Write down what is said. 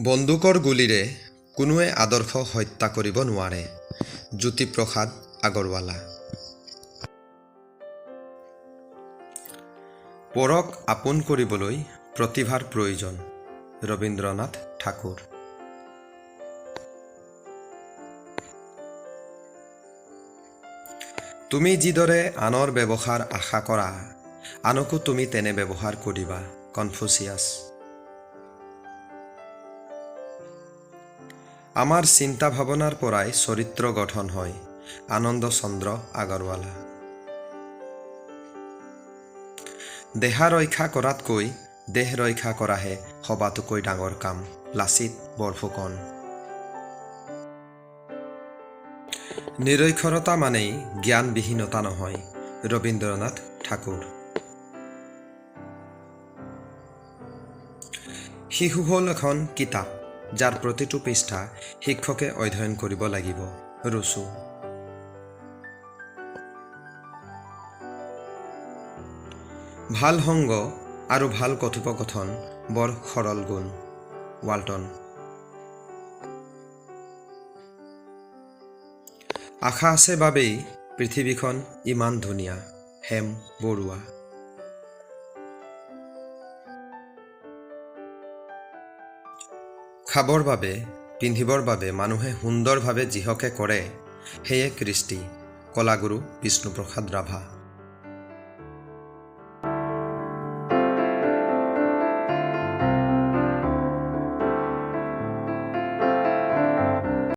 বন্দুকৰ গুলিৰে কোনোৱে আদৰ্শ হত্যা কৰিব নোৱাৰে। জ্যোতিপ্ৰসাদ আগৰৱালা। পৰক আপোন কৰিবলৈ প্ৰতিভাৰ প্ৰয়োজন। ৰবীন্দ্ৰনাথ ঠাকুৰ। তুমি যিদৰে আনৰ ব্যৱহাৰ আশা কৰা, আনকো তুমি তেনে ব্যৱহাৰ কৰিবা। কনফুচিয়াছ। আমাৰ চিন্তা ভাৱনাৰ পৰাই চৰিত্ৰ গঠন হয়। আনন্দ চন্দ্ৰ আগৰৱালা। দেহা ৰক্ষা কৰাতকৈ দেহ ৰক্ষা কৰাহে সবাতোকৈ ডাঙৰ কাম। লাচিত বৰফুকন। নিৰক্ষৰতা মানেই জ্ঞানবিহীনতা নহয়। ৰবীন্দ্ৰনাথ ঠাকুৰ। শিশু হ'ল এখন কিতাপ, যাৰ প্ৰতিটো পৃষ্ঠা শিক্ষকে অধ্যয়ন কৰিব লাগিব। ৰুছু। ভাল সংগ আৰু ভাল কথোপকথন বৰ সৰল গুণ। ৱাল্টন। আশা আছে বাবেই পৃথিৱীখন ইমান ধুনীয়া। হেম বৰুৱা। খাবৰ বাবে পিন্ধিবৰ বাবে মানুহে সুন্দৰভাৱে যিহকে কৰে, সেয়ে কৃষ্টি। কলাগুৰু বিষ্ণুপ্ৰসাদ ৰাভা।